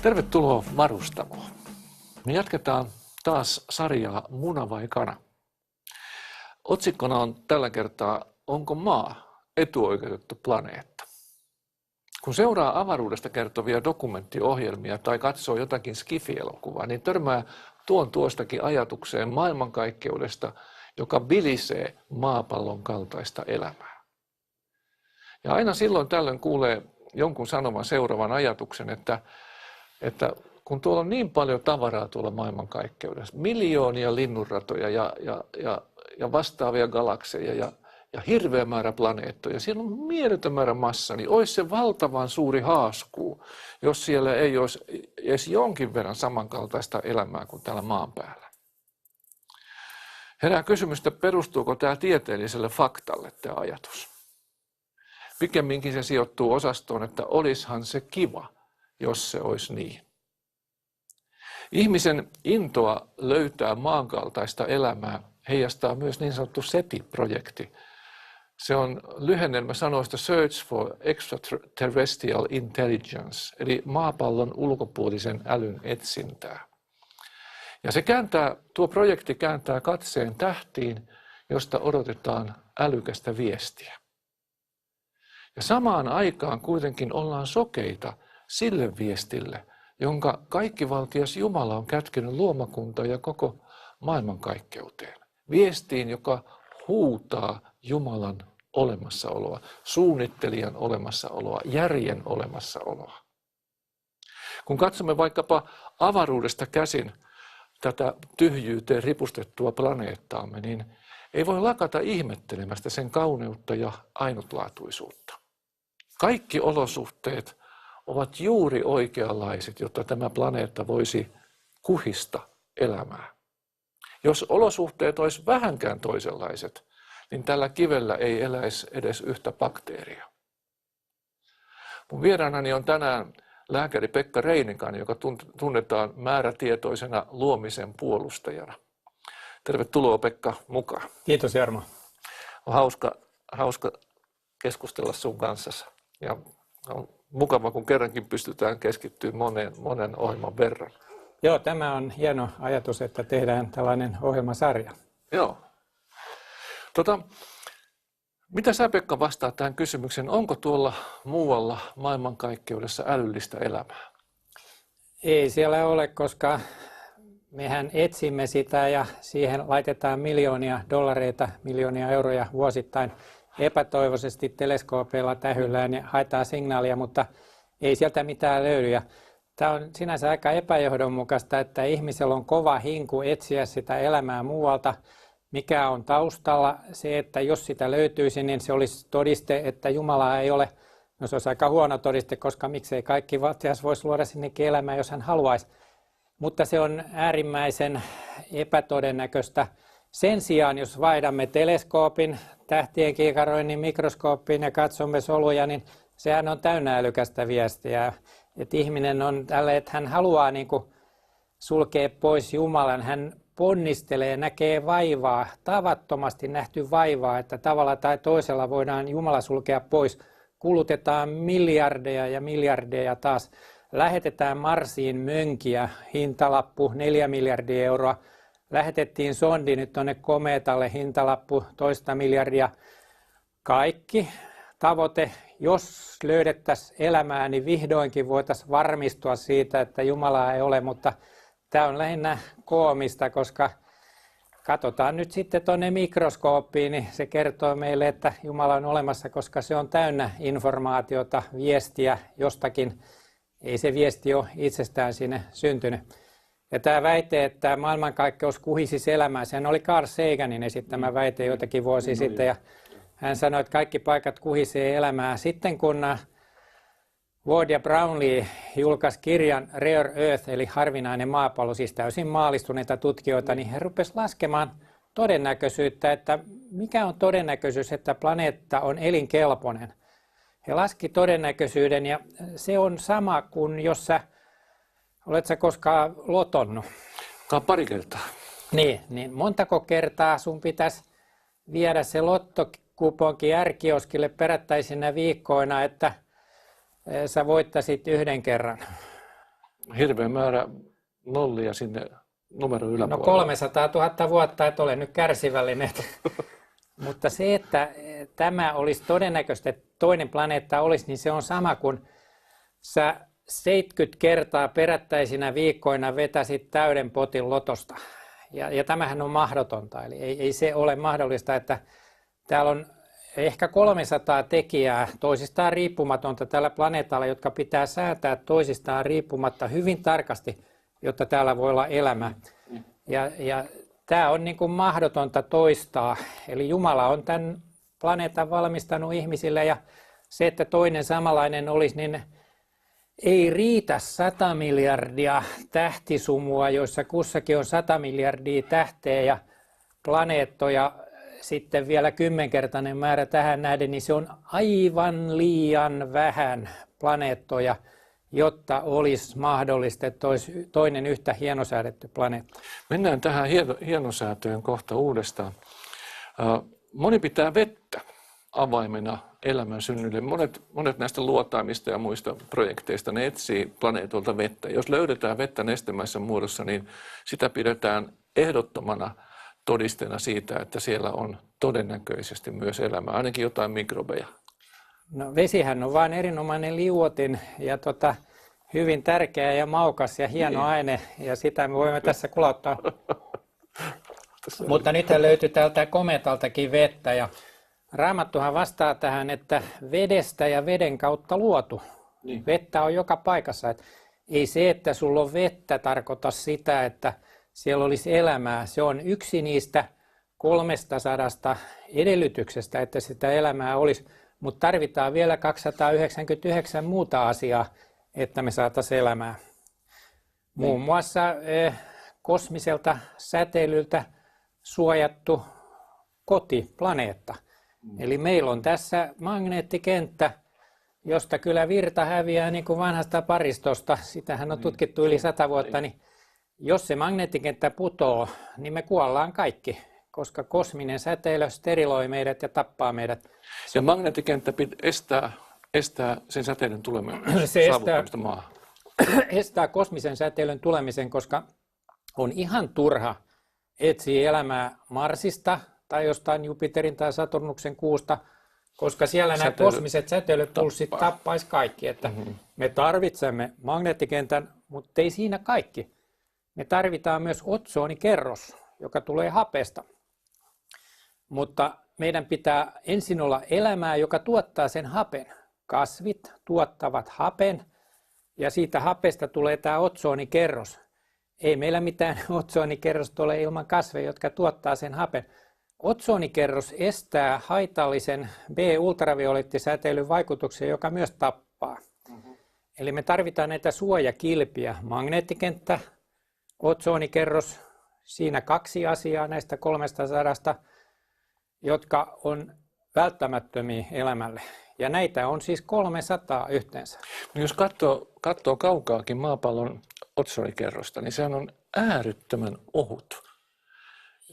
Tervetuloa Varustamoon. Me jatketaan taas sarjaa Muna vai kana. Otsikkona on tällä kertaa Onko maa etuoikeutettu planeetta? Kun seuraa avaruudesta kertovia dokumenttiohjelmia tai katsoo jotakin skifi-elokuvaa, niin törmää tuostakin ajatukseen maailmankaikkeudesta, joka vilisee maapallon kaltaista elämää. Ja aina silloin tällöin kuulee jonkun sanovan seuraavan ajatuksen, että kun tuolla on niin paljon tavaraa tuolla maailmankaikkeudessa, miljoonia linnunratoja ja vastaavia galakseja ja hirveä määrä planeettoja, siellä on mieletön määrä massa, niin olisi se valtavan suuri haaskuu, jos siellä ei olisi edes jonkin verran samankaltaista elämää kuin täällä maan päällä. Herää kysymys, että perustuuko tämä tieteelliselle faktalle tämä ajatus. Pikemminkin se sijoittuu osastoon, että olisihan se kiva, jos se olisi niin. Ihmisen intoa löytää maankaltaista elämää heijastaa myös niin sanottu SETI-projekti. Se on lyhennelmä sanoista Search for Extraterrestrial Intelligence, eli maapallon ulkopuolisen älyn etsintää. Ja tuo projekti kääntää katseen tähtiin, josta odotetaan älykästä viestiä. Ja samaan aikaan kuitenkin ollaan sokeita sille viestille, jonka kaikkivaltias Jumala on kätkenyt luomakuntaa ja koko maailmankaikkeuteen. Viestiin, joka huutaa Jumalan olemassaoloa, suunnittelijan olemassaoloa, järjen olemassaoloa. Kun katsomme vaikkapa avaruudesta käsin tätä tyhjyyteen ripustettua planeettaamme, niin ei voi lakata ihmettelemästä sen kauneutta ja ainutlaatuisuutta. Kaikki olosuhteet ovat juuri oikeanlaiset, jotta tämä planeetta voisi kuhista elämää. Jos olosuhteet olisi vähänkään toisenlaiset, niin tällä kivellä ei eläisi edes yhtä bakteeria. Mun vieraanani on tänään lääkäri Pekka Reinikainen, joka tunnetaan määrätietoisena luomisen puolustajana. Tervetuloa Pekka mukaan. Kiitos Jarmo. On hauska keskustella sun kanssa ja on mukava, kun kerrankin pystytään keskittymään monen ohjelman verran. Joo, tämä on hieno ajatus, että tehdään tällainen ohjelmasarja. Joo. Mitä sä Pekka vastaat tähän kysymykseen, onko tuolla muualla maailmankaikkeudessa älyllistä elämää? Ei siellä ole, koska mehän etsimme sitä ja siihen laitetaan miljoonia dollareita, miljoonia euroja vuosittain epätoivoisesti teleskoopeilla tähyllään ja haetaan signaalia, mutta ei sieltä mitään löydy. Ja tämä on sinänsä aika epäjohdonmukaista, että ihmisellä on kova hinku etsiä sitä elämää muualta. Mikä on taustalla? Se, että jos sitä löytyisi, niin se olisi todiste, että Jumalaa ei ole. No se olisi aika huono todiste, koska miksei kaikki valtias voisi luoda sinnekin elämää, jos hän haluaisi. Mutta se on äärimmäisen epätodennäköistä. Sen sijaan, jos vaihdamme teleskoopin tähtien kiikaroinnin mikroskooppiin ja katsomme soluja, niin sehän on täynnä älykästä viestiä. Että ihminen on tälle, että hän haluaa niin kuin sulkea pois Jumalan. Hän ponnistelee, näkee vaivaa, tavattomasti nähty vaivaa, että tavalla tai toisella voidaan Jumala sulkea pois. Kulutetaan miljardeja ja miljardeja taas. Lähetetään Marsiin mönkiä, hintalappu 4 miljardia euroa. Lähetettiin sondi nyt tuonne komeetalle, hintalappu 2 miljardia. Kaikki tavoite, jos löydettäisiin elämää, niin vihdoinkin voitaisiin varmistua siitä, että Jumalaa ei ole, mutta tämä on lähinnä koomista, koska katsotaan nyt sitten tuonne mikroskooppiin, niin se kertoo meille, että Jumala on olemassa, koska se on täynnä informaatiota, viestiä jostakin. Ei se viesti ole itsestään sinne syntynyt. Ja tämä väite, että maailmankaikkeus kuhisisi elämää, sehän oli Carl Saganin esittämä väite joitakin vuosia sitten. Ja hän sanoi, että kaikki paikat kuhisee elämää. Sitten kun Ward ja Brownlee julkaisi kirjan Rare Earth, eli harvinainen maapallo, siis täysin maallistuneita tutkijoita, niin he rupesivat laskemaan todennäköisyyttä, että mikä on todennäköisyys, että planeetta on elinkelpoinen. He laski todennäköisyyden ja se on sama kuin jos olet sä koskaan lotonnut? Pari kertaa. Niin montako kertaa sun pitäisi viedä se lottokuponki R-kioskille perättäisinä viikkoina, että sä voittaisit yhden kerran? Hirveä määrä nollia sinne numero No yläpuolelle. 300 000 vuotta, et ole nyt kärsivällinen. Mutta se, että tämä olisi todennäköistä, että toinen planeetta olisi, niin se on sama kuin sä 70 kertaa perättäisinä viikkoina vetäsit täyden potin lotosta. Ja tämähän on mahdotonta, eli ei se ole mahdollista, että täällä on ehkä 300 tekijää toisistaan riippumatonta tällä planeetalla, jotka pitää säätää toisistaan riippumatta hyvin tarkasti, jotta täällä voi olla elämä. Ja tämä on niin kuin mahdotonta toistaa. Eli Jumala on tämän planeetan valmistanut ihmisille ja se, että toinen samanlainen olisi, niin ei riitä 100 miljardia tähtisumua, joissa kussakin on 100 miljardia tähteä ja planeettoja, sitten vielä 10-kertainen määrä tähän nähden, niin se on aivan liian vähän planeettoja, jotta olisi mahdollista, että olisi toinen yhtä hienosäädetty planeetta. Mennään tähän hienosäätöön kohta uudestaan. Moni pitää vettä avaimena elämän synnylle. Monet näistä luotaimista ja muista projekteista, ne etsii planeetolta vettä. Jos löydetään vettä nestemäisessä muodossa, niin sitä pidetään ehdottomana todisteena siitä, että siellä on todennäköisesti myös elämää, ainakin jotain mikrobeja. No, vesihän on vain erinomainen liuotin ja hyvin tärkeä ja maukas ja hieno aine, ja sitä me voimme tässä kulauttaa. Mutta nythän löytyy täältä kometaltakin vettä, ja Raamattuhan vastaa tähän, että vedestä ja veden kautta luotu. Niin. Vettä on joka paikassa. Et ei se, että sulla on vettä, tarkoita sitä, että siellä olisi elämää. Se on yksi niistä 300 edellytyksestä, että sitä elämää olisi. Mutta tarvitaan vielä 299 muuta asiaa, että me saataisiin elämää. Muun muassa kosmiselta säteilyltä suojattu koti, planeetta. Eli meillä on tässä magneettikenttä, josta kyllä virta häviää niin kuin vanhasta paristosta. Sitähän on tutkittu yli 100 vuotta. Niin jos se magneettikenttä putoo, niin me kuollaan kaikki, koska kosminen säteily steriloi meidät ja tappaa meidät. Ja magneettikenttä estää sen säteilyn saavuttamista maahan. Estää kosmisen säteilyn tulemisen, koska on ihan turha etsiä elämää Marsista tai jostain Jupiterin tai Saturnuksen kuusta, koska siellä nämä kosmiset säteilypulssit tappaisi kaikki. Että me tarvitsemme magneettikentän, mutta ei siinä kaikki. Me tarvitaan myös otsonikerros, joka tulee hapesta. Mutta meidän pitää ensin olla elämää, joka tuottaa sen hapen. Kasvit tuottavat hapen ja siitä hapesta tulee tämä otsonikerros. Ei meillä mitään otsonikerrosta ole ilman kasveja, jotka tuottaa sen hapen. Otsonikerros estää haitallisen B-ultraviolettisäteilyn vaikutuksia, joka myös tappaa. Eli me tarvitaan näitä suojakilpiä. Magneettikenttä, otsonikerros, siinä 2 asiaa näistä 300, jotka on välttämättömiä elämälle. Ja näitä on siis 300 yhteensä. No jos katsoo kaukaakin maapallon otsonikerrosta, niin sehän on äärettömän ohut.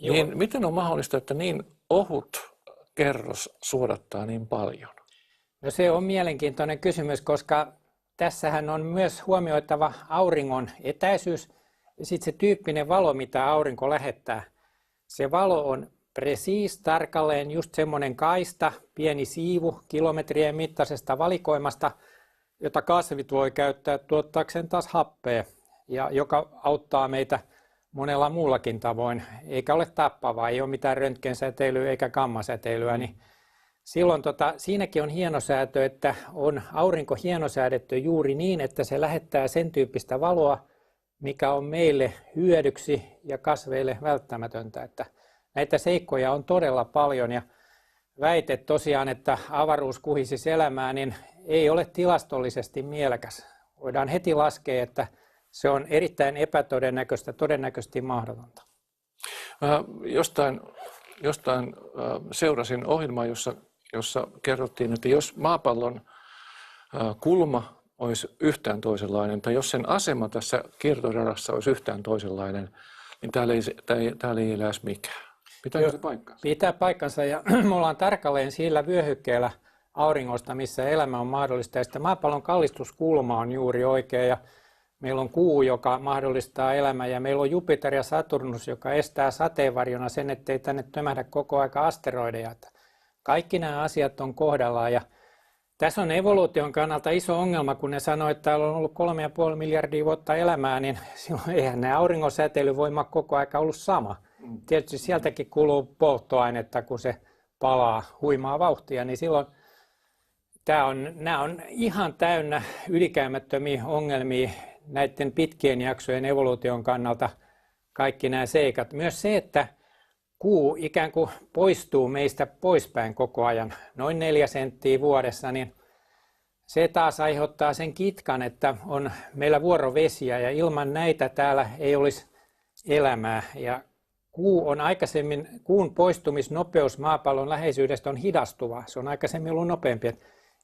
Niin miten on mahdollista, että niin ohut kerros suodattaa niin paljon? No se on mielenkiintoinen kysymys, koska tässähän on myös huomioitava auringon etäisyys ja sitten se tyyppinen valo, mitä aurinko lähettää. Se valo on tarkalleen just semmoinen kaista, pieni siivu kilometrien mittaisesta valikoimasta, jota kasvit voi käyttää tuottaakseen taas happea, ja joka auttaa meitä monella muullakin tavoin, eikä ole tappavaa, ei ole mitään röntgensäteilyä eikä gammasäteilyä, niin silloin siinäkin on hienosäätö, että on aurinko hienosäädetty juuri niin, että se lähettää sen tyyppistä valoa, mikä on meille hyödyksi ja kasveille välttämätöntä. Että näitä seikkoja on todella paljon ja väite tosiaan, että avaruus kuhisisi elämää, niin ei ole tilastollisesti mielekäs. Voidaan heti laskea, että se on erittäin epätodennäköistä, todennäköisesti mahdotonta. Jostain seurasin ohjelmaa, jossa kerrottiin, että jos maapallon kulma olisi yhtään toisenlainen, tai jos sen asema tässä kiertoradassa olisi yhtään toisenlainen, niin täällä ei eläisi mikään. Pitääkö se paikkansa? Pitää paikkansa, ja me ollaan tarkalleen sillä vyöhykkeellä auringosta, missä elämä on mahdollista, ja sitten maapallon kallistuskulma on juuri oikea, ja Meillä on Kuu, joka mahdollistaa elämän, ja meillä on Jupiter ja Saturnus, joka estää sateenvarjona sen, ettei tänne tömähdä koko aika asteroideja. Kaikki nämä asiat on kohdallaan, ja tässä on evoluution kannalta iso ongelma, kun ne sanoo, että täällä on ollut 3,5 miljardia vuotta elämää, niin silloin eihän ne auringon säteilyvoima koko aika ollut sama. Tietysti sieltäkin kuluu polttoainetta, kun se palaa huimaa vauhtia, niin silloin nämä on ihan täynnä ylikäymättömiä ongelmia näiden pitkien jaksojen evoluution kannalta, kaikki nämä seikat. Myös se, että Kuu ikään kuin poistuu meistä poispäin koko ajan, noin 4 senttiä vuodessa, niin se taas aiheuttaa sen kitkan, että on meillä vuorovesiä ja ilman näitä täällä ei olisi elämää. Ja Kuun poistumisnopeus maapallon läheisyydestä on hidastuvaa, se on aikaisemmin ollut nopeampi.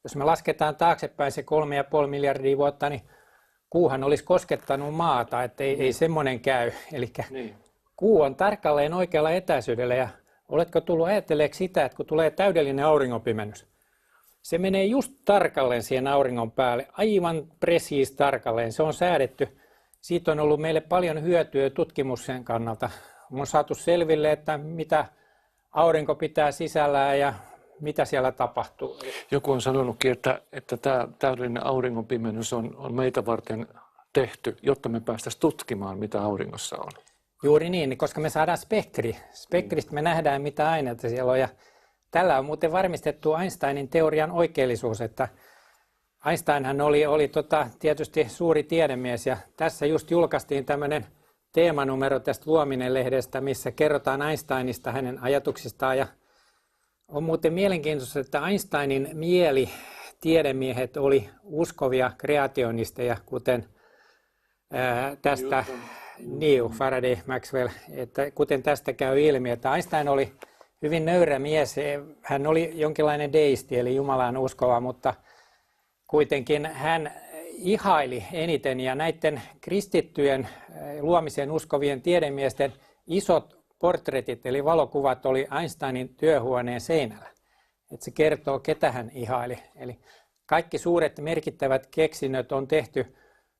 Jos me lasketaan taaksepäin se 3,5 miljardia vuotta, niin Kuuhan olisi koskettanut maata, että ei semmoinen käy. Eli Kuu on tarkalleen oikealla etäisyydellä, ja oletko tullut ajatelleeksi sitä, että kun tulee täydellinen auringonpimennys, se menee just tarkalleen siihen auringon päälle, aivan presiis tarkalleen. Se on säädetty. Siitä on ollut meille paljon hyötyä tutkimuksen kannalta. On saatu selville, että mitä aurinko pitää sisällään ja mitä siellä tapahtuu. Joku on sanonutkin, että tämä täydellinen auringonpimennys on meitä varten tehty, jotta me päästäisiin tutkimaan, mitä auringossa on. Juuri niin, koska me saadaan spektri. Spektristä me nähdään, mitä aineita siellä on. Ja tällä on muuten varmistettu Einsteinin teorian oikeellisuus, että Einsteinhan oli tietysti suuri tiedemies, ja tässä just julkaistiin tämmöinen teemanumero tästä Luominen-lehdestä, missä kerrotaan Einsteinista, hänen ajatuksistaan. Ja on muuten mielenkiintoista, että Einsteinin tiedemiehet oli uskovia kreationisteja, kuten tästä Faraday, Maxwell, että kuten tästä käy ilmi, että Einstein oli hyvin nöyrä mies. Hän oli jonkinlainen deisti, eli Jumalaan uskova, mutta kuitenkin hän ihaili eniten, ja näiden kristittyjen luomiseen uskovien tiedemiesten isot portretit, eli valokuvat, oli Einsteinin työhuoneen seinällä. Että se kertoo, ketä hän ihaili. Eli kaikki suuret merkittävät keksinnöt on tehty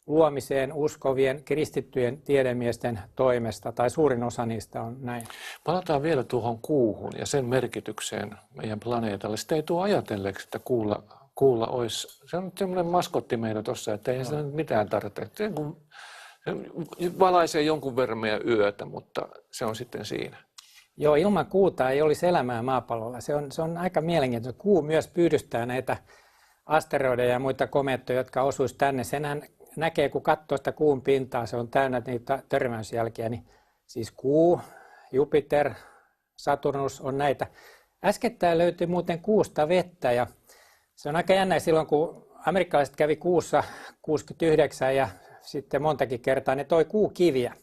luomiseen uskovien kristittyjen tiedemiesten toimesta, tai suurin osa niistä on näin. Palataan vielä tuohon Kuuhun ja sen merkitykseen meidän planeetalle. Sitä ei tule ajatelleeksi, että kuulla olisi, se on semmoinen maskotti meillä tuossa, että ei sitä mitään tarvitse. Se valaisee jonkun verran meidän yötä, mutta se on sitten siinä. Joo, ilman Kuuta ei olisi elämää maapallolla. Se on aika mielenkiintoista. Kuu myös pyydystää näitä asteroideja ja muita komeettoja, jotka osuisi tänne. Senhän näkee, kun katsoo sitä Kuun pintaa, se on täynnä niitä törmäysjälkiä. Niin siis Kuu, Jupiter, Saturnus on näitä. Äskettäin löytyi muuten Kuusta vettä, ja se on aika jännä silloin, kun amerikkalaiset kävi Kuussa 69 ja sitten montakin kertaa ne toi kuukiviä.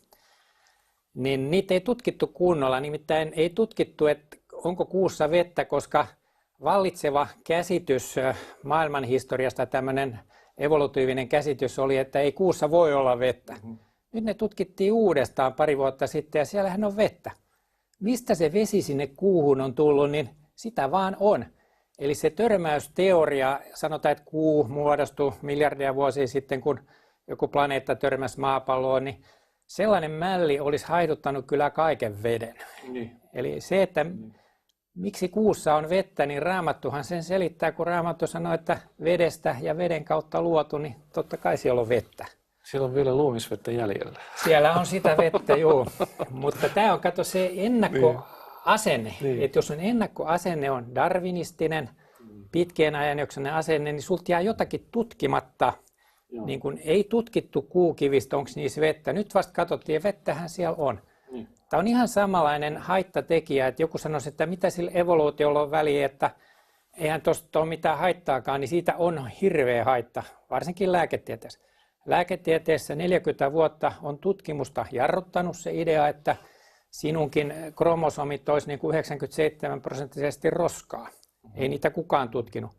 Niin niitä ei tutkittu kunnolla, nimittäin ei tutkittu, että onko Kuussa vettä, koska vallitseva käsitys maailmanhistoriasta, tämmöinen evolutiivinen käsitys oli, että ei Kuussa voi olla vettä. Nyt ne tutkittiin uudestaan pari vuotta sitten, ja siellähän on vettä. Mistä se vesi sinne Kuuhun on tullut, niin sitä vaan on. Eli se törmäysteoria, sanotaan, että Kuu muodostui miljardia vuosia sitten, kun joku planeetta törmäsi maapalloon, niin sellainen mälli olisi haiduttanut kyllä kaiken veden. Eli se, että miksi Kuussa on vettä, niin Raamattuhan sen selittää, kun Raamattu sanoo, että vedestä ja veden kautta luotu, niin totta kai siellä on vettä. Siellä on vielä luomisvettä jäljellä. Siellä on sitä vettä, joo. Mutta tämä on, kato, se ennakkoasenne. Että jos on ennakkoasenne on darwinistinen, pitkien ajanjaksoinen asenne, niin sulta jää jotakin tutkimatta. Niin kun ei tutkittu kuukivistä, onko niissä vettä. Nyt vasta katsottiin, vettähän siellä on. Tämä on ihan samanlainen haittatekijä, että joku sanoisi, että mitä sillä evoluutiolla on väliä, että eihän tuosta ole mitään haittaakaan, niin siitä on hirveä haitta, varsinkin lääketieteessä. Lääketieteessä 40 vuotta on tutkimusta jarruttanut se idea, että sinunkin kromosomit olisi niin kuin 97% roskaa. Ei niitä kukaan tutkinut.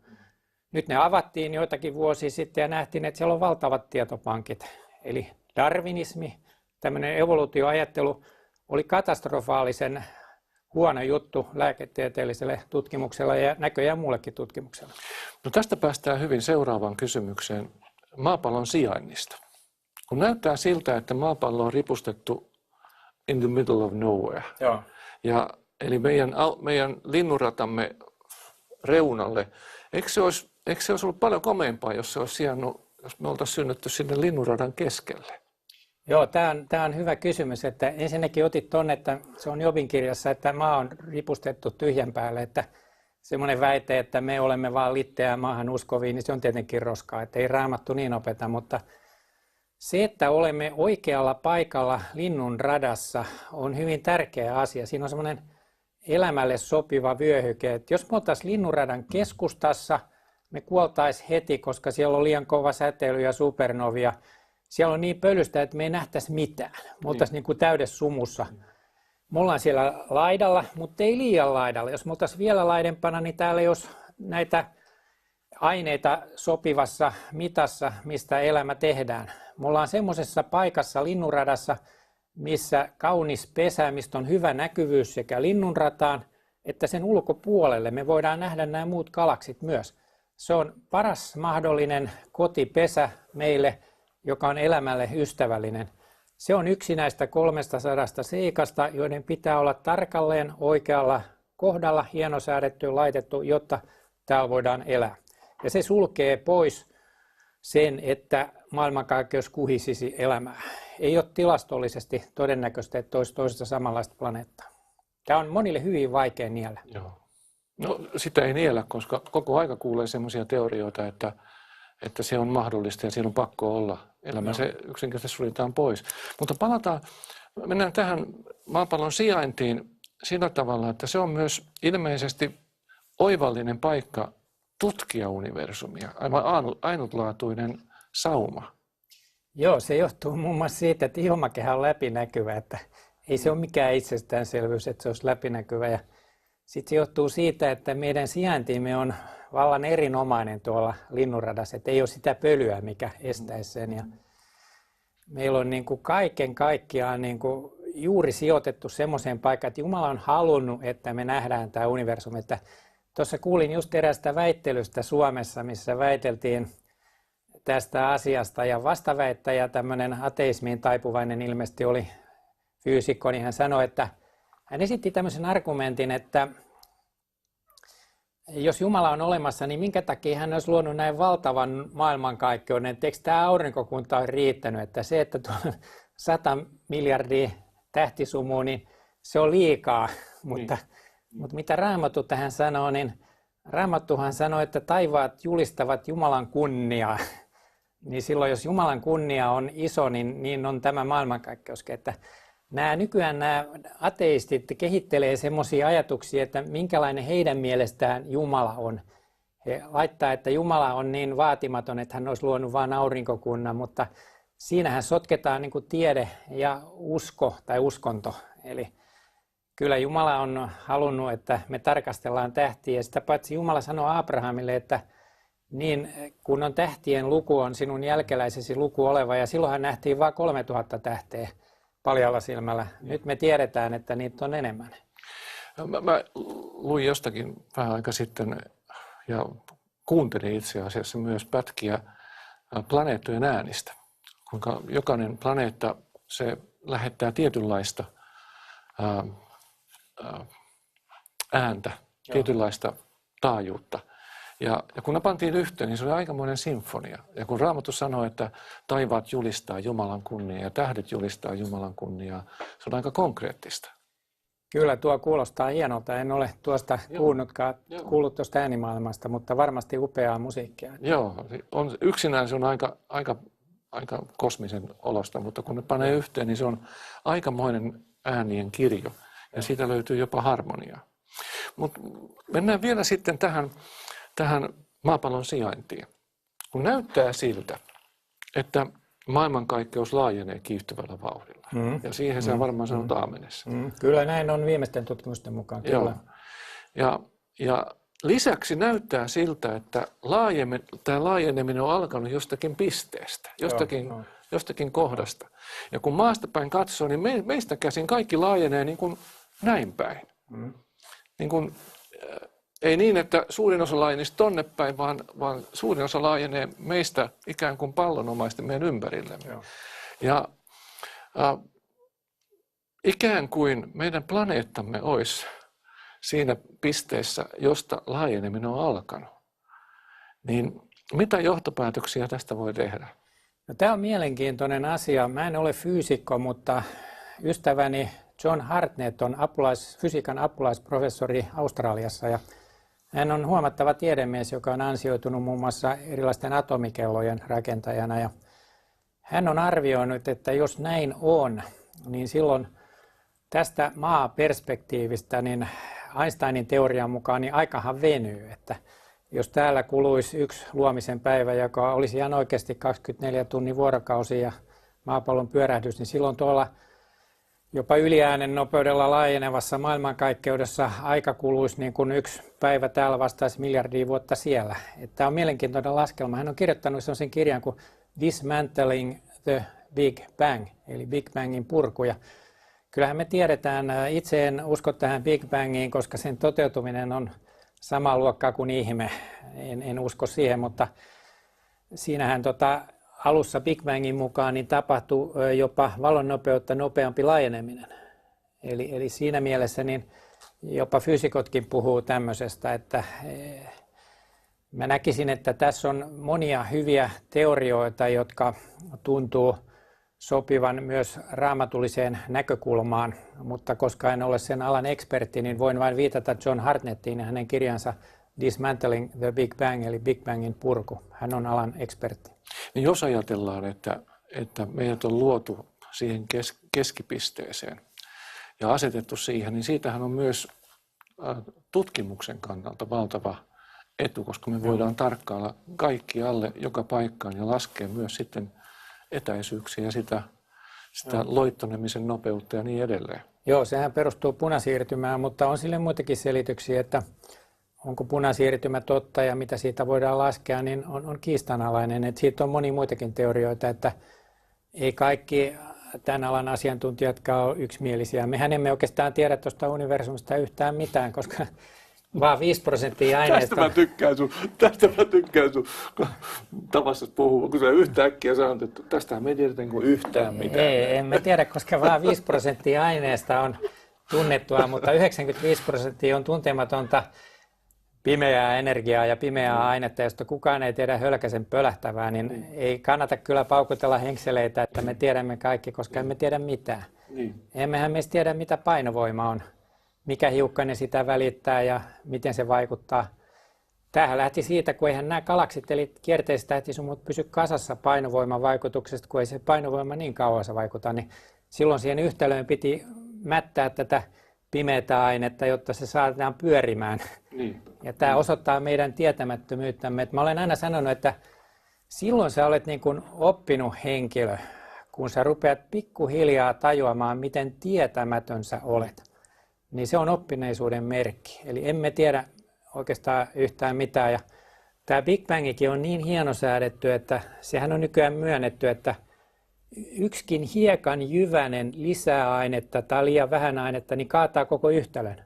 Nyt ne avattiin joitakin vuosia sitten ja nähtiin, että siellä on valtavat tietopankit. Eli darwinismi, tämmöinen evoluutioajattelu, oli katastrofaalisen huono juttu lääketieteelliselle tutkimukselle ja näköjään muullekin tutkimukselle. No tästä päästään hyvin seuraavaan kysymykseen maapallon sijainnista. Kun näyttää siltä, että maapallo on ripustettu in the middle of nowhere. Joo. Eli meidän linnunratamme reunalle. Eikö se olisi ollut paljon komeampaa, jos me oltaisiin synnytty sinne linnunradan keskelle? Joo, tämä on hyvä kysymys. Että ensinnäkin otit tuonne, että se on Jobin kirjassa, että maa on ripustettu tyhjän päälle. Että semmoinen väite, että me olemme vaan litteä maahan uskoviin, niin se on tietenkin roskaa. Että ei Raamattu niin opeta, mutta se, että olemme oikealla paikalla linnunradassa, on hyvin tärkeä asia. Siinä on semmoinen elämälle sopiva vyöhyke. Että jos me oltaisiin linnunradan keskustassa, me kuoltaisiin heti, koska siellä on liian kova säteily ja supernovia. Siellä on niin pölystä, että me ei nähtäisi mitään. Me oltaisiin niin kuin täydessä sumussa. Me ollaan siellä laidalla, mutta ei liian laidalla. Jos me oltaisiin vielä laidempana, niin täällä ei olisi näitä aineita sopivassa mitassa, mistä elämä tehdään. Me ollaan semmoisessa paikassa linnunradassa, missä kaunis pesä, mistä on hyvä näkyvyys sekä linnunrataan, että sen ulkopuolelle me voidaan nähdä nämä muut galaksit myös. Se on paras mahdollinen kotipesä meille, joka on elämälle ystävällinen. Se on yksi näistä 300 seikasta, joiden pitää olla tarkalleen oikealla kohdalla hienosäädetty, laitettu, jotta täällä voidaan elää. Ja se sulkee pois sen, että maailmankaikkeus kuhisisi elämää. Ei ole tilastollisesti todennäköistä, että olisi toisesta samanlaista planeettaa. Tämä on monille hyvin vaikea niellä. Joo. No sitä ei niellä, koska koko aika kuulee sellaisia teorioita, että se on mahdollista ja siellä on pakko olla elämä. Se yksinkertaisesti suljetaan pois. Mutta mennään tähän maapallon sijaintiin sillä tavalla, että se on myös ilmeisesti oivallinen paikka tutkia universumia, aivan ainutlaatuinen sauma. Joo, se johtuu muun muassa siitä, että ilmakehä on läpinäkyvä, että ei se ole mikään itsestäänselvyys, että se olisi läpinäkyvä. Ja sitten se johtuu siitä, että meidän sijaintimme on vallan erinomainen tuolla linnunradassa, että ei ole sitä pölyä, mikä estäisi sen. Ja meillä on niin kuin kaiken kaikkiaan niin kuin juuri sijoitettu semmoiseen paikkaan, että Jumala on halunnut, että me nähdään tämä universumi. Tuossa kuulin just erästä väittelystä Suomessa, missä väiteltiin tästä asiasta ja vastaväittäjä, tämmöinen ateismiin taipuvainen ilmeisesti oli fyysikko, niin hän sanoi, että hän esitti tämmöisen argumentin, että jos Jumala on olemassa, niin minkä takia hän olisi luonut näin valtavan maailmankaikkeuden, että eikö tämä aurinkokunta ole riittänyt, että se, että tuolla 100 miljardia tähtisumua, niin se on liikaa, mutta mitä Raamattu tähän sanoo, niin Raamattuhan sanoo, että taivaat julistavat Jumalan kunniaa. Niin silloin, jos Jumalan kunnia on iso, niin on tämä maailmankaikkeuskin. Että nykyään nämä ateistit kehittelee semmoisia ajatuksia, että minkälainen heidän mielestään Jumala on. He laittaa, että Jumala on niin vaatimaton, että hän olisi luonut vain aurinkokunnan, mutta siinähän sotketaan niin kuin tiede ja usko tai uskonto. Eli kyllä Jumala on halunnut, että me tarkastellaan tähtiä. Sitä paitsi Jumala sanoo Abrahamille, että niin kun on tähtien luku, on sinun jälkeläisesi luku oleva. Ja silloinhan nähtiin vain 3000 tähteä paljalla silmällä. Nyt me tiedetään, että niitä on enemmän. Mä luin jostakin vähän aika sitten ja kuuntelin itse asiassa myös pätkiä planeettojen äänistä. Kuinka jokainen planeetta se lähettää tietynlaista ääntä, tietynlaista taajuutta. Ja kun ne pantiin yhteen, niin se oli aikamoinen sinfonia. Ja kun Raamattu sanoi, että taivaat julistaa Jumalan kunniaa ja tähdet julistaa Jumalan kunniaa, se on aika konkreettista. Kyllä, tuo kuulostaa hienolta. En ole tuosta kuullut tuosta äänimaailmasta, mutta varmasti upeaa musiikkia. Joo, yksinään se on aika kosmisen olosta, mutta kun ne panee yhteen, niin se on aikamoinen äänien kirjo. Ja siitä löytyy jopa harmonia. Mutta mennään vielä sitten tähän maapallon sijaintiin. Kun näyttää siltä, että maailmankaikkeus laajenee kiihtyvällä vauhdilla. Ja siihen sä varmaan sanot aamenessa. Kyllä näin on viimeisten tutkimusten mukaan. Kyllä. Ja lisäksi näyttää siltä, että tämä laajeneminen on alkanut jostakin pisteestä, jostakin kohdasta. Ja kun maasta päin katsoo, niin meistä käsin kaikki laajenee niin kuin näin päin. Niin kuin, ei niin, että suurin osa laajenisi tonne päin, vaan suurin osa laajenee meistä ikään kuin pallonomaisesti meidän ympärillemme. Ja ikään kuin meidän planeettamme olisi siinä pisteessä, josta laajeneminen on alkanut. Niin mitä johtopäätöksiä tästä voi tehdä? No, tämä on mielenkiintoinen asia. Mä en ole fyysikko, mutta ystäväni John Hartnett on fysiikan apulaisprofessori Australiassa. Ja hän on huomattava tiedemies, joka on ansioitunut muun muassa erilaisten atomikellojen rakentajana. Ja hän on arvioinut, että jos näin on, niin silloin tästä maaperspektiivistä niin Einsteinin teorian mukaan niin aikahan venyy. Että jos täällä kuluisi yksi luomisen päivä, joka olisi ihan oikeasti 24 tunnin vuorokausi ja maapallon pyörähdys, niin silloin tuolla jopa yliäänen nopeudella laajenevassa maailmankaikkeudessa aika kuluisi niin kuin yksi päivä täällä vastaisi miljardia vuotta siellä. Tämä on mielenkiintoinen laskelma. Hän on kirjoittanut sellaisen kirjan kuin Dismantling the Big Bang, eli Big Bangin purku. Ja kyllähän me tiedetään, itse en usko tähän Big Bangiin, koska sen toteutuminen on samaa luokkaa kuin ihme. En usko siihen, mutta siinähän alussa Big Bangin mukaan niin tapahtui jopa valon nopeutta nopeampi laajeneminen. Eli siinä mielessä niin jopa fyysikotkin puhuu tämmöisestä, että mä näkisin, että tässä on monia hyviä teorioita, jotka tuntuu sopivan myös raamatulliseen näkökulmaan, mutta koska en ole sen alan ekspertti, niin voin vain viitata John Hartnettiin ja hänen kirjansa Dismantling the Big Bang, eli Big Bangin purku. Hän on alan ekspertti. Niin jos ajatellaan, että meidät on luotu siihen keskipisteeseen ja asetettu siihen, niin siitähän on myös tutkimuksen kannalta valtava etu, koska me voidaan tarkkailla kaikki alle joka paikkaan ja laskea myös sitten etäisyyksiä ja sitä loittonemisen nopeutta ja niin edelleen. Joo, sehän perustuu punasiirtymään, mutta on sille muitakin selityksiä, että onko punasiirtymä totta ja mitä siitä voidaan laskea, niin on kiistanalainen. Että siitä on monia muitakin teorioita, että ei kaikki tämän alan asiantuntijatkaan ole yksimielisiä. Mehän emme oikeastaan tiedä tuosta universumista yhtään mitään, koska vaan 5% aineesta. Tästä mä tykkään sun tavassa puhua, kun sä yhtäkkiä sanot, että tästähän me ei tiedetä yhtään mitään. Ei, emme tiedä, koska vaan 5% aineesta on tunnettua, mutta 95% on tuntematonta pimeää energiaa ja pimeää ainetta, josta kukaan ei tiedä hölkäsen pölähtävää, niin ei kannata kyllä paukutella henkseleitä, että me tiedämme kaikki, koska emme tiedä mitään. Niin. Emmehän me tiedä, mitä painovoima on, mikä hiukkanen sitä välittää ja miten se vaikuttaa. Tämähän lähti siitä, kun eihän nämä galaksit eli kierteiset tähtisumut pysy kasassa painovoiman vaikutuksesta, kun ei se painovoima niin kauas vaikuta, niin silloin siihen yhtälöön piti mättää tätä pimeätä ainetta, jotta se saadaan pyörimään. Niin. Ja tämä osoittaa meidän tietämättömyyttämme. Että mä olen aina sanonut, että silloin sä olet niin kuin oppinut henkilö, kun sä rupeat pikkuhiljaa tajuamaan, miten tietämätön sä olet. Niin se on oppineisuuden merkki. Eli emme tiedä oikeastaan yhtään mitään. Ja tämä Big Bangikin on niin hienosäädetty, että sehän on nykyään myönnetty, että yksikin hiekan jyvänen lisää ainetta tai liian vähän ainetta, niin kaataa koko yhtälön.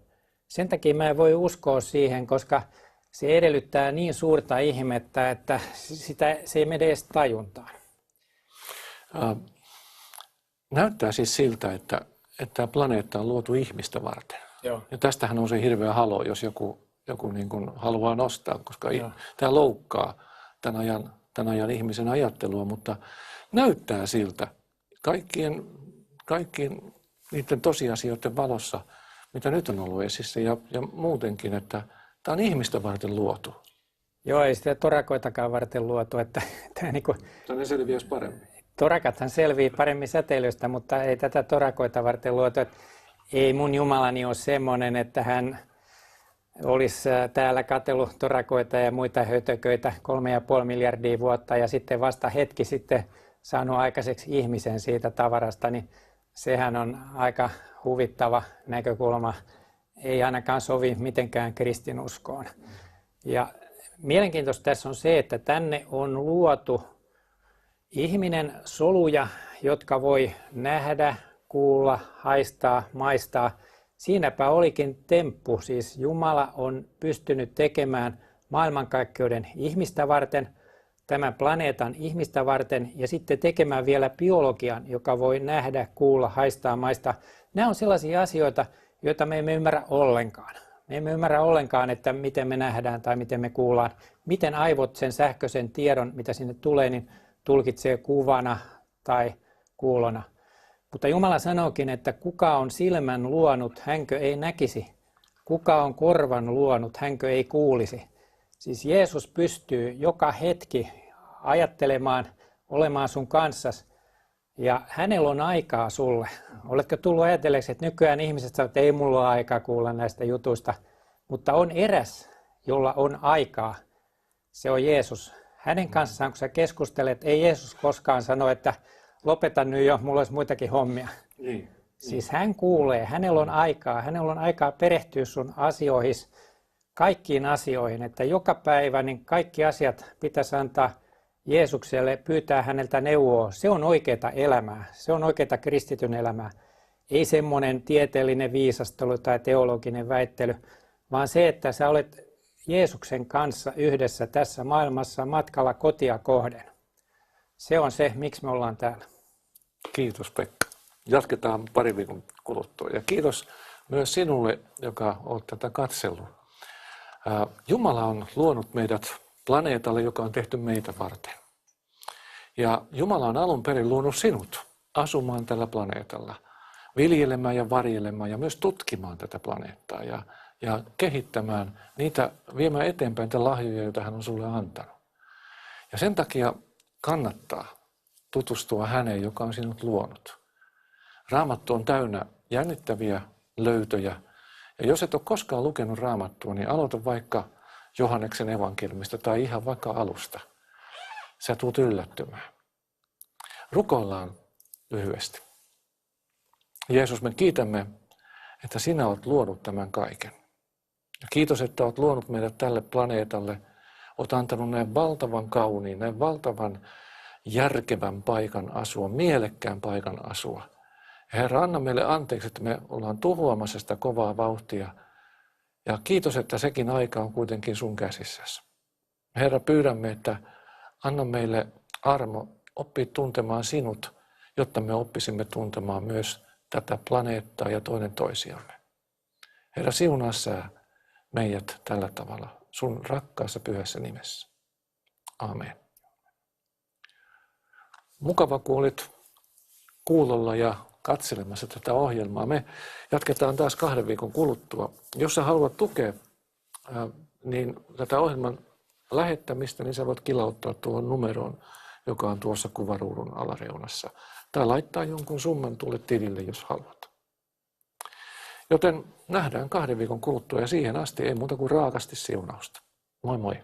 Sen takia mä en voi uskoa siihen, koska se edellyttää niin suurta ihmettä, että se ei mene edes tajuntaan. Näyttää siis siltä, että tämä planeetta on luotu ihmistä varten. Joo. Ja tästähän on se hirveä halo, jos joku niin kuin haluaa nostaa, koska tämä loukkaa tämän ajan ihmisen ajattelua, mutta näyttää siltä kaikkien niiden tosiasioiden valossa, mitä nyt on ollut esissä ja muutenkin, että tämä on ihmistä varten luotu. Joo, ei sitä torakoitakaan varten luotu. Että ne selviäisi paremmin. Torakathan selvii paremmin säteilystä, mutta ei tätä torakoita varten luotu. Että ei mun Jumalani ole semmoinen, että hän olisi täällä katsellut torakoita ja muita hötököitä 3,5 miljardia vuotta ja sitten vasta hetki sitten saanut aikaiseksi ihmisen siitä tavarasta, niin sehän on aika huvittava näkökulma. Ei ainakaan sovi mitenkään kristinuskoon. Ja mielenkiintoista tässä on se, että tänne on luotu ihminen soluja, jotka voi nähdä, kuulla, haistaa, maistaa. Siinäpä olikin temppu, siis Jumala on pystynyt tekemään maailmankaikkeuden ihmistä varten, tämän planeetan ihmistä varten ja sitten tekemään vielä biologian, joka voi nähdä, kuulla, haistaa, maistaa. Nämä on sellaisia asioita, joita me emme ymmärrä ollenkaan. Me emme ymmärrä ollenkaan, että miten me nähdään tai miten me kuullaan, miten aivot sen sähköisen tiedon, mitä sinne tulee, niin tulkitsee kuvana tai kuulona. Mutta Jumala sanookin, että kuka on silmän luonut, hänkö ei näkisi. Kuka on korvan luonut, hänkö ei kuulisi. Siis Jeesus pystyy joka hetki ajattelemaan, olemaan sun kanssasi ja hänellä on aikaa sulle. Oletko tullut ajatelleeksi, että nykyään ihmiset sanoo, että ei mulla ole aikaa kuulla näistä jutuista, mutta on eräs, jolla on aikaa. Se on Jeesus. Hänen kanssaan, kun sä keskustelet, ei Jeesus koskaan sano, että lopeta nyt jo, mulla olisi muitakin hommia. Niin. Siis hän kuulee, hänellä on aikaa perehtyä sun asioihin, kaikkiin asioihin, että joka päivä niin kaikki asiat pitäisi antaa Jeesukselle, pyytää häneltä neuvoa. Se on oikeaa elämää, se on oikeaa kristityn elämää. Ei semmoinen tieteellinen viisastelu tai teologinen väittely, vaan se, että sä olet Jeesuksen kanssa yhdessä tässä maailmassa matkalla kotia kohden. Se on se, miksi me ollaan täällä. Kiitos Pekka. Jatketaan pari viikon kuluttua. Ja kiitos myös sinulle, joka olet tätä katsellut. Jumala on luonut meidät planeetalle, joka on tehty meitä varten. Ja Jumala on alun perin luonut sinut asumaan tällä planeetalla, viljelemään ja varjelemaan ja myös tutkimaan tätä planeettaa ja kehittämään niitä, viemään eteenpäin niitä lahjoja, joita hän on sulle antanut. Ja sen takia kannattaa tutustua häneen, joka on sinut luonut. Raamattu on täynnä jännittäviä löytöjä. Ja jos et ole koskaan lukenut Raamattua, niin aloita vaikka Johanneksen evankeliumista tai ihan vaikka alusta. Sä tulet yllättymään. Rukoillaan lyhyesti. Jeesus, me kiitämme, että sinä olet luonut tämän kaiken. Ja kiitos, että olet luonut meidät tälle planeetalle. Olet antanut näin valtavan kauniin, näin valtavan järkevän paikan asua, mielekkään paikan asua. Ja Herra, anna meille anteeksi, että me ollaan tuhoamassa sitä kovaa vauhtia. Ja kiitos, että sekin aika on kuitenkin sun käsissäsi. Herra, pyydämme, että anna meille armo oppia tuntemaan sinut, jotta me oppisimme tuntemaan myös tätä planeettaa ja toinen toisiamme. Herra, siunaa sä meidät tällä tavalla sun rakkaassa pyhässä nimessä. Aamen. Mukava, kun olit kuulolla ja katselemassa tätä ohjelmaa. Me jatketaan taas 2 viikon kuluttua. Jos sä haluat tukea niin tätä ohjelman lähettämistä, niin sä voit kilauttaa tuohon numeroon, joka on tuossa kuvaruudun alareunassa. Tai laittaa jonkun summan tulle tilille, jos haluat. Joten nähdään 2 viikon kuluttua ja siihen asti ei muuta kuin raakasti siunausta. Moi moi!